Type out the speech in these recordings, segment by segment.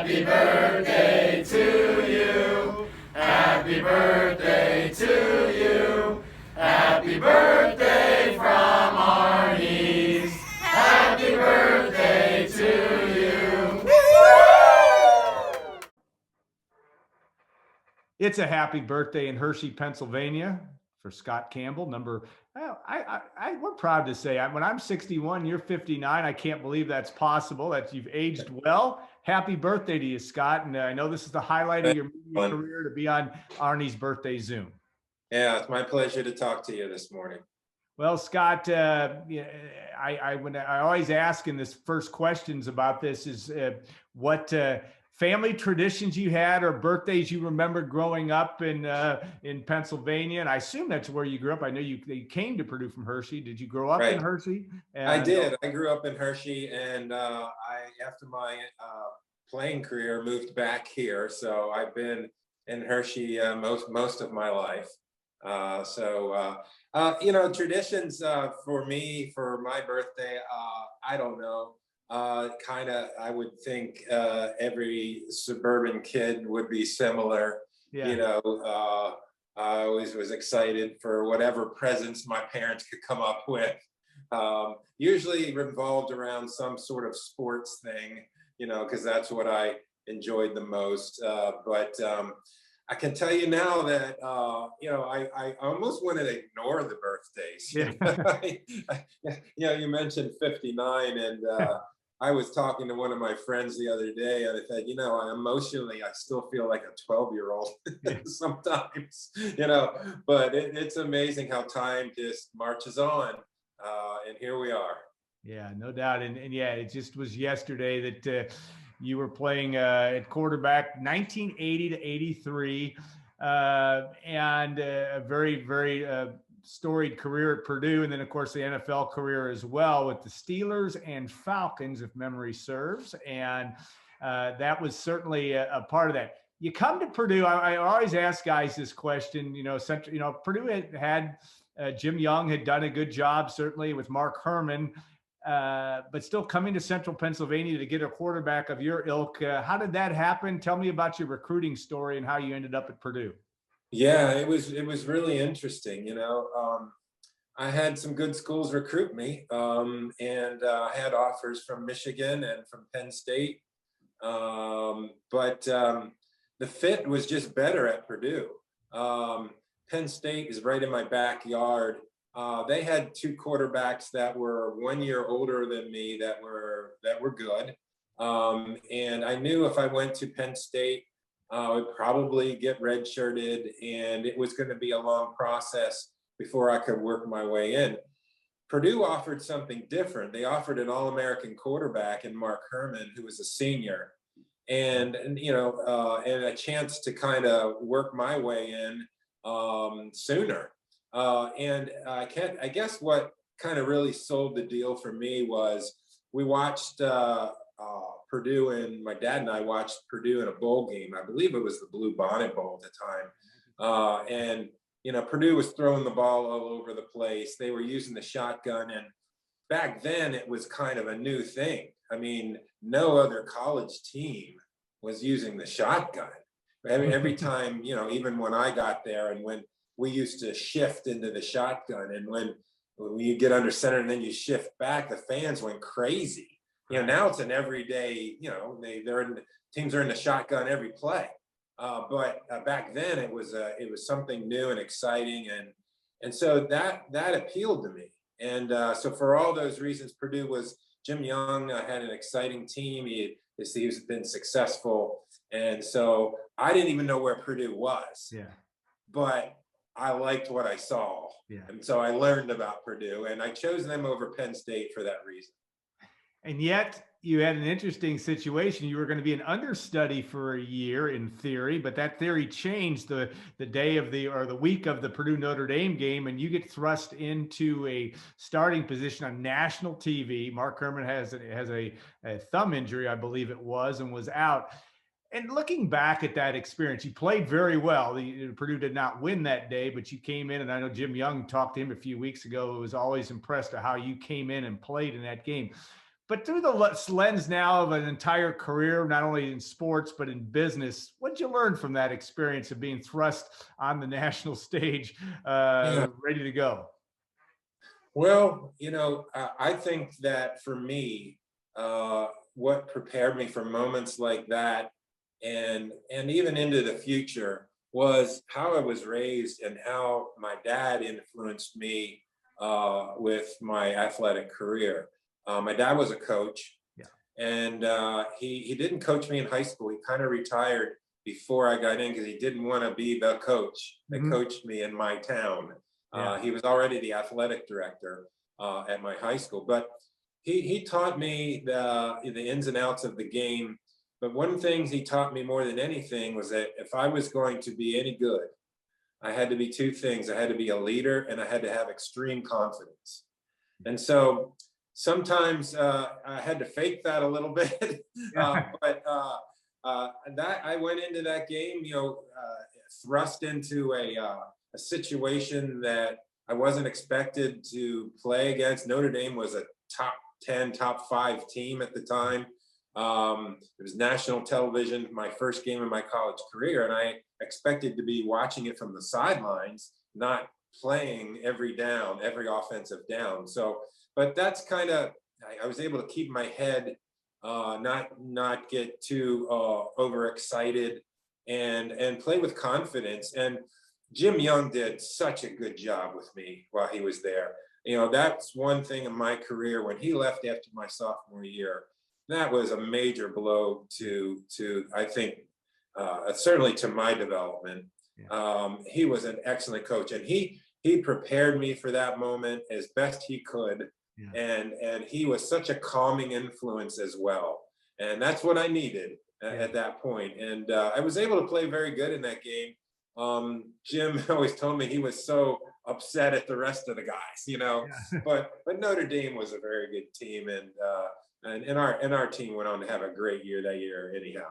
Happy birthday to you. Happy birthday to you. Happy birthday from Arnie's. Happy birthday to you. It's a happy birthday in Hershey, Pennsylvania for Scott Campbell. We're proud to say when I'm 61, you're 59. I can't believe that's possible, that you've aged well. Happy birthday to you, Scott. And I know this is the highlight of your media career to be on Arnie's birthday Zoom. Yeah, it's my pleasure to talk to you this morning. Well, Scott, I always ask in this first questions about this is what family traditions you had or birthdays you remembered growing up in Pennsulvania, and I assume that's where you grew up. I know you came to Purdue from Hershey. Did you grow up in Hershey? I did. I grew up in Hershey, and after my playing career, moved back here. So I've been in Hershey most of my life. Traditions for me for my birthday, I don't know. I would think every suburban kid would be similar. Yeah. I always was excited for whatever presents my parents could come up with. Usually revolved around some sort of sports thing, because that's what I enjoyed the most. I can tell you now that, I almost want to ignore the birthdays. Yeah. You mentioned 59, and I was talking to one of my friends the other day, and I said, I still feel like a 12-year-old sometimes, but it's amazing how time just marches on. And here we are. Yeah, no doubt. And yeah, it just was yesterday that you were playing at quarterback 1980 to 83, and a very, very storied career at Purdue. And then, of course, the NFL career as well with the Steelers and Falcons, if memory serves. And that was certainly a part of that. You come to Purdue. I always ask guys this question, Purdue had Jim Young had done a good job, certainly with Mark Herman. But still coming to Central Pennsylvania to get a quarterback of your ilk. How did that happen? Tell me about your recruiting story and how you ended up at Purdue. Yeah, it was really interesting. I had some good schools recruit me, and I had offers from Michigan and from Penn State. But the fit was just better at Purdue. Penn State is right in my backyard. They had two quarterbacks that were 1 year older than me that were good. And I knew if I went to Penn State, I would probably get redshirted, and it was going to be a long process before I could work my way in. Purdue offered something different. They offered an All-American quarterback in Mark Herman, who was a senior, and a chance to kind of work my way in sooner. And I guess what kind of really sold the deal for me was we watched Purdue, and my dad and I watched Purdue in a bowl game. I believe it was the Blue Bonnet Bowl at the time. And Purdue was throwing the ball all over the place. They were using the shotgun, and back then it was kind of a new thing. I mean, no other college team was using the shotgun. Every time, even when I got there, and when we used to shift into the shotgun, and when you get under center and then you shift back, the fans went crazy. Now it's an everyday, teams are in the shotgun every play. But back then it was something new and exciting. And so that appealed to me. And so for all those reasons, Jim Young had an exciting team. He's been successful. And so I didn't even know where Purdue was. Yeah. But I liked what I saw. Yeah. And so I learned about Purdue, and I chose them over Penn State for that reason. And yet you had an interesting situation. You were going to be an understudy for a year in theory, but that theory changed the day of the week of the Purdue Notre Dame game, and you get thrust into a starting position on national TV. Mark Herman has a thumb injury, I believe it was, and was out. And looking back at that experience, you played very well. Purdue did not win that day, but you came in, and I know Jim Young talked to him a few weeks ago. It was always impressed at how you came in and played in that game. But through the lens now of an entire career, not only in sports, but in business, what'd you learn from that experience of being thrust on the national stage, ready to go? Well, I think that for me, what prepared me for moments like that and even into the future was how I was raised and how my dad influenced me with my athletic career. My dad was a coach, Yeah. and he didn't coach me in high school. He kind of retired before I got in because he didn't want to be the coach that coached me in my town. Yeah. He was already the athletic director at my high school, but he taught me the ins and outs of the game. But one thing he taught me more than anything was that if I was going to be any good, I had to be two things. I had to be a leader and I had to have extreme confidence. And so sometimes I had to fake that a little bit, but that I went into that game, thrust into a situation that I wasn't expected to play against. Notre Dame was a top 10, top 5 team at the time. It was national television, my first game in my college career, and I expected to be watching it from the sidelines, not playing every down, every offensive down. So, but that's kind of, I was able to keep my head, not get too overexcited, and play with confidence. And Jim Young did such a good job with me while he was there. That's one thing in my career. When he left after my sophomore year, that was a major blow to I think, certainly to my development. Yeah. He was an excellent coach, and he prepared me for that moment as best he could. Yeah. And he was such a calming influence as well. And that's what I needed at that point. And I was able to play very good in that game. Jim always told me he was so upset at the rest of the guys, Yeah. but Notre Dame was a very good team, and our team went on to have a great year that year anyhow.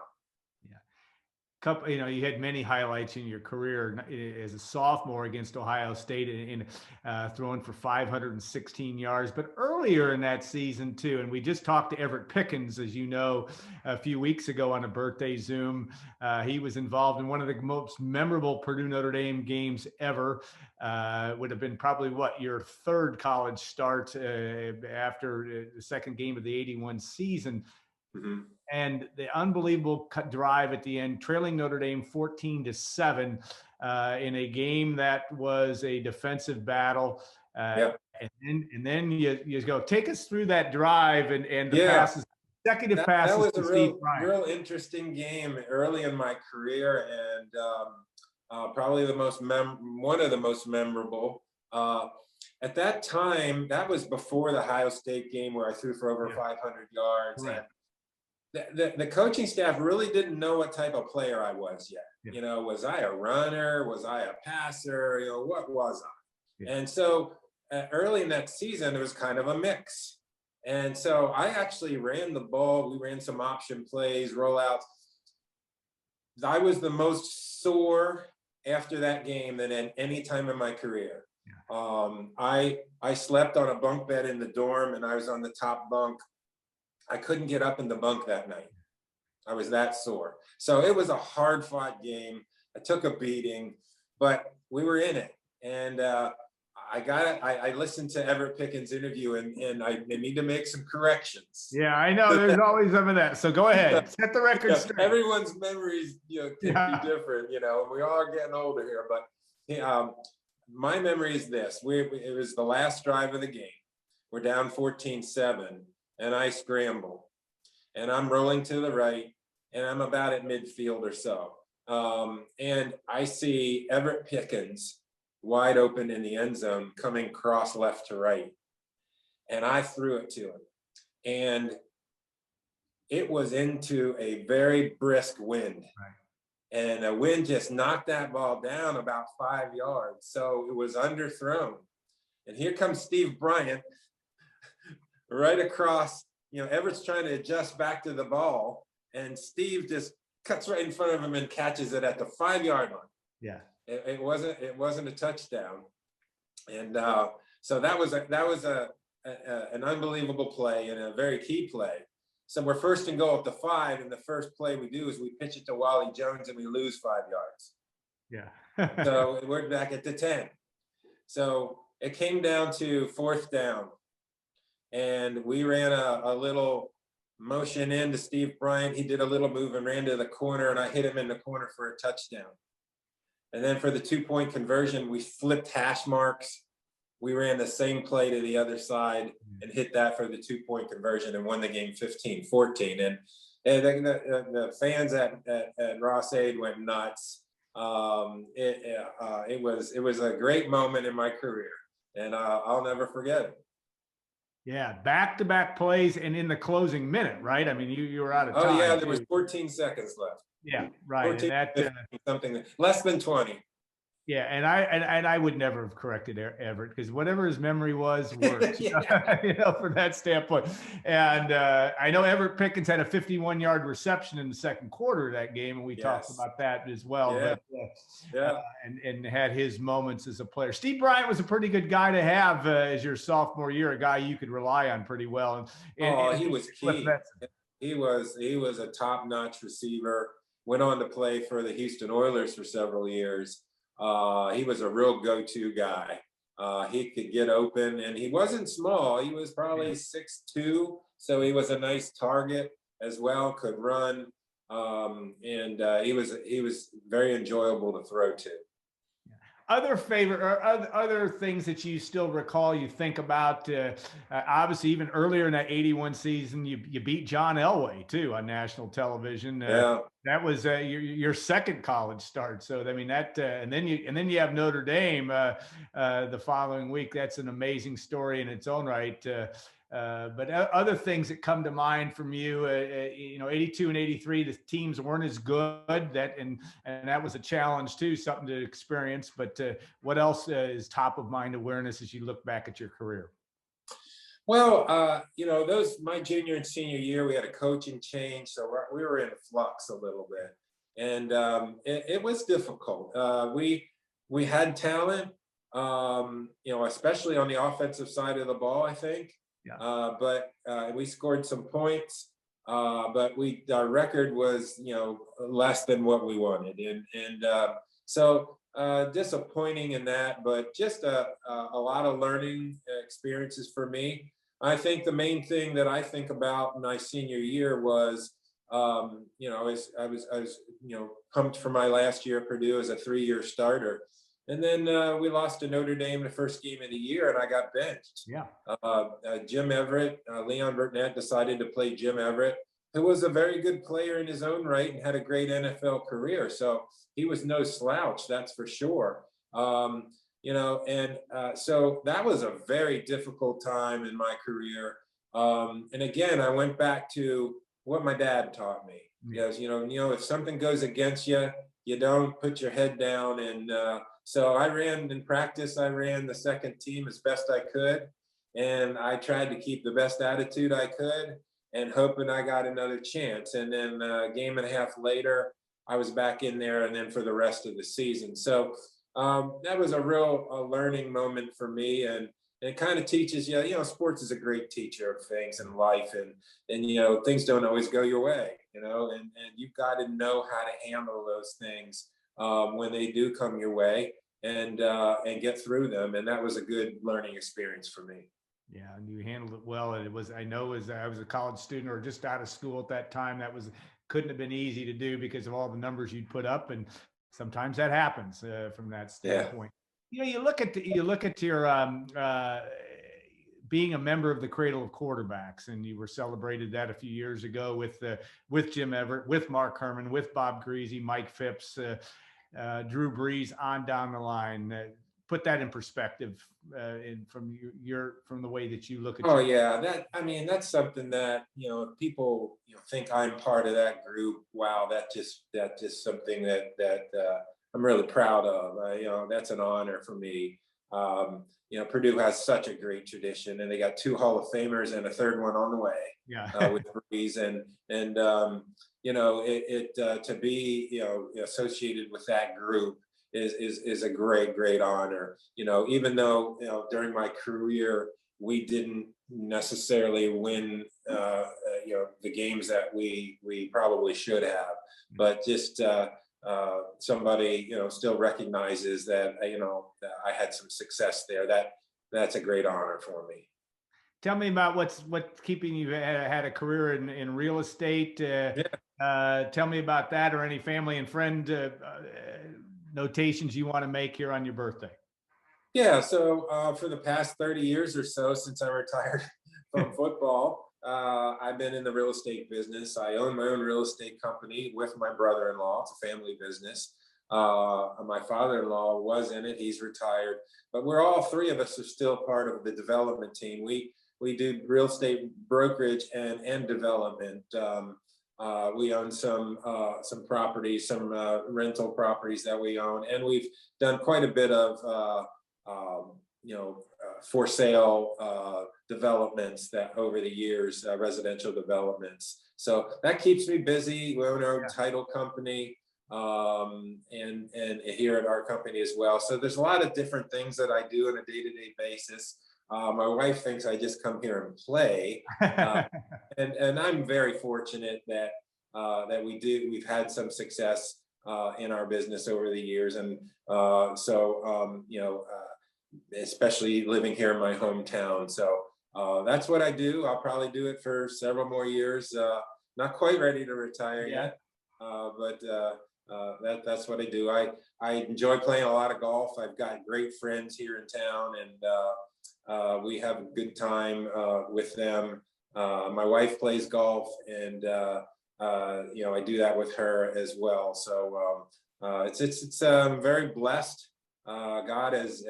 Couple, you had many highlights in your career as a sophomore against Ohio State in throwing for 516 yards, but earlier in that season too. And we just talked to Everett Pickens, as you know, a few weeks ago on a birthday Zoom. He was involved in one of the most memorable Purdue Notre Dame games ever. Would have been probably your third college start after the second game of the 81 season. Mm-hmm. And the unbelievable drive at the end, trailing Notre Dame 14-7 in a game that was a defensive battle. And then you go, take us through that drive and the passes, consecutive passes. That was a real interesting game early in my career, and probably one of the most memorable. At that time, that was before the Ohio State game where I threw for over 500 yards. Right. The coaching staff really didn't know what type of player I was yet. Yeah. Was I a runner? Was I a passer? What was I? Yeah. And so early in that season, it was kind of a mix. And so I actually ran the ball. We ran some option plays, rollouts. I was the most sore after that game than at any time in my career. Yeah. I slept on a bunk bed in the dorm, and I was on the top bunk. I couldn't get up in the bunk that night. I was that sore. So it was a hard-fought game. I took a beating, but we were in it. And I listened to Everett Pickens' interview, and I need to make some corrections. Yeah, I know. There's always some of that. So go ahead. Set the record straight. Everyone's memories can be different, and we all are getting older here. But my memory is this. It was the last drive of the game. We're down 14-7. And I scramble, and I'm rolling to the right, and I'm about at midfield or so. And I see Everett Pickens wide open in the end zone coming cross left to right. And I threw it to him. And it was into a very brisk wind. Right. And the wind just knocked that ball down about 5 yards. So it was underthrown. And here comes Steve Bryant right across, Everett's trying to adjust back to the ball, and Steve just cuts right in front of him and catches it at the 5-yard line. Yeah, it wasn't a touchdown, and so that was a an unbelievable play and a very key play. So we're first and goal at the 5, and the first play we do is we pitch it to Wally Jones and we lose 5 yards. Yeah. So we're back at the 10. So it came down to 4th down, and we ran a little motion into Steve Bryant. He did a little move and ran to the corner, and I hit him in the corner for a touchdown. And then for the 2-point conversion, we flipped hash marks. We ran the same play to the other side and hit that for the 2-point conversion and won the game 15-14. And the fans at Ross-Ade went nuts. It was a great moment in my career, and I'll never forget it. Yeah, back-to-back plays and in the closing minute, right? I mean, you were out of time. Oh yeah, there was 14 seconds left. Yeah, right. 14, And that, something less than 20. yeah, and I would never have corrected Everett, because whatever his memory was worked, Yeah. you know, from that standpoint. And I know Everett Pickens had a 51-yard reception in the second quarter of that game, and we talked about that as well. Yeah. But and had his moments as a player. Steve Bryant was a pretty good guy to have as your sophomore year, a guy you could rely on pretty well. And he was key. He was a top-notch receiver. Went on to play for the Houston Oilers for several years. He was a real go-to guy. He could get open, and he wasn't small. He was probably 6'2", so he was a nice target as well, could run. And he was very enjoyable to throw to. Other favorite or other things that you still recall, you think about, obviously even earlier in that 81 season, you beat John Elway too on national television. That was your second college start. So I mean that, and then you have Notre Dame the following week. That's an amazing story in its own right. But other things that come to mind from you, 82 and 83, the teams weren't as good. And that was a challenge too, something to experience. But what else is top of mind awareness as you look back at your career? Well, my junior and senior year, we had a coaching change, so we were in flux a little bit, and it was difficult. We had talent, especially on the offensive side of the ball, I think. Yeah. But we scored some points, but our record was, less than what we wanted. So disappointing in that, but just a lot of learning experiences for me. I think the main thing that I think about my senior year was, I was pumped for my last year at Purdue as a 3-year starter. And then we lost to Notre Dame the first game of the year, and I got benched. Yeah. Jim Everett, Leon Burnett decided to play Jim Everett, who was a very good player in his own right and had a great NFL career. So he was no slouch, that's for sure. So that was a very difficult time in my career. And again, I went back to what my dad taught me. Because, if something goes against you, you don't put your head down. And so I ran in practice. I ran the second team as best I could. And I tried to keep the best attitude I could and hoping I got another chance. And then a game and a half later, I was back in there, and then for the rest of the season. So that was a real learning moment for me. And it kind of teaches you, sports is a great teacher of things in life. And things don't always go your way, and you've got to know how to handle those things when they do come your way and get through them. And that was a good learning experience for me. Yeah, and you handled it well. And I was a college student or just out of school at that time, couldn't have been easy to do because of all the numbers you'd put up. And sometimes that happens from that standpoint. Yeah. You look at your being a member of the Cradle of Quarterbacks, and you were celebrated that a few years ago with Jim Everett, with Mark Herman, with Bob Greasy, Mike Phipps, Drew Brees, on down the line. Put that in perspective from the way that you look at. Oh yeah, that's something that if people think I'm part of that group. Wow, that's just something that I'm really proud of. That's an honor for me. Purdue has such a great tradition, and they got 2 Hall of Famers and a third one on the way. Yeah, with Brees and to be associated with that group is a great honor. Even though during my career we didn't necessarily win, the games that we probably should have, but just somebody, still recognizes that, that I had some success there. That's a great honor for me. Tell me about what's keeping you had a career in real estate. Tell me about that, or any family and friend notations you want to make here on your birthday. Yeah, so for the past 30 years or so, since I retired from football, I've been in the real estate business. I own my own real estate company with my brother-in-law. It's a family business. My father-in-law was in it. He's retired, but we're all three of us are still part of the development team. We do real estate brokerage and development. We own some properties, some rental properties that we own, and we've done quite a bit of for sale developments that over the years, residential developments. So that keeps me busy. We own our own title company, and here at our company as well. So there's a lot of different things that I do on a day-to-day basis. My wife thinks I just come here and play, and I'm very fortunate that we've had some success in our business over the years, and especially living here in my hometown. So that's what I do. I'll probably do it for several more years. Not quite ready to retire yet, but that's what I do. I enjoy playing a lot of golf. I've got great friends here in town, and we have a good time with them. My wife plays golf, and I do that with her as well. So it's very blessed. God has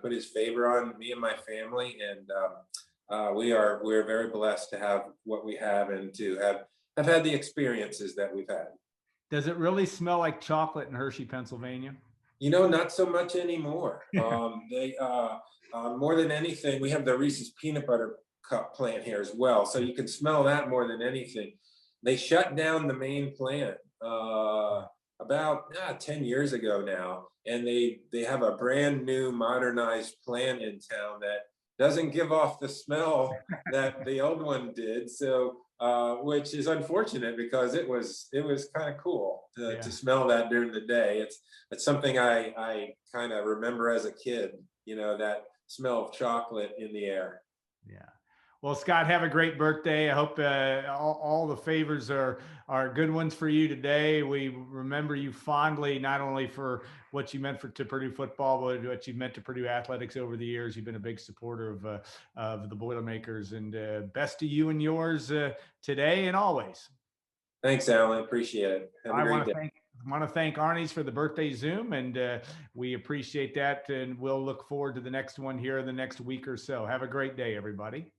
put his favor on me and my family, and we're very blessed to have what we have, and to have had the experiences that we've had. Does it really smell like chocolate in Hershey, Pennsylvania? Not so much anymore. They more than anything, we have the Reese's peanut butter cup plant here as well, so you can smell that more than anything. They shut down the main plant about 10 years ago now, and they have a brand new modernized plant in town that doesn't give off the smell that the old one did. So which is unfortunate, because it was kind of cool to smell that during the day. It's something I kind of remember as a kid, that smell of chocolate in the air. Yeah. Well, Scott, have a great birthday. I hope all the favors are good ones for you today. We remember you fondly, not only for what you meant to Purdue football, but what you meant to Purdue athletics over the years. You've been a big supporter of the Boilermakers, and best to you and yours today and always. Thanks, Alan. Appreciate it. Have a great day. I want to thank Arnie's for the birthday Zoom, and we appreciate that. And we'll look forward to the next one here in the next week or so. Have a great day, everybody.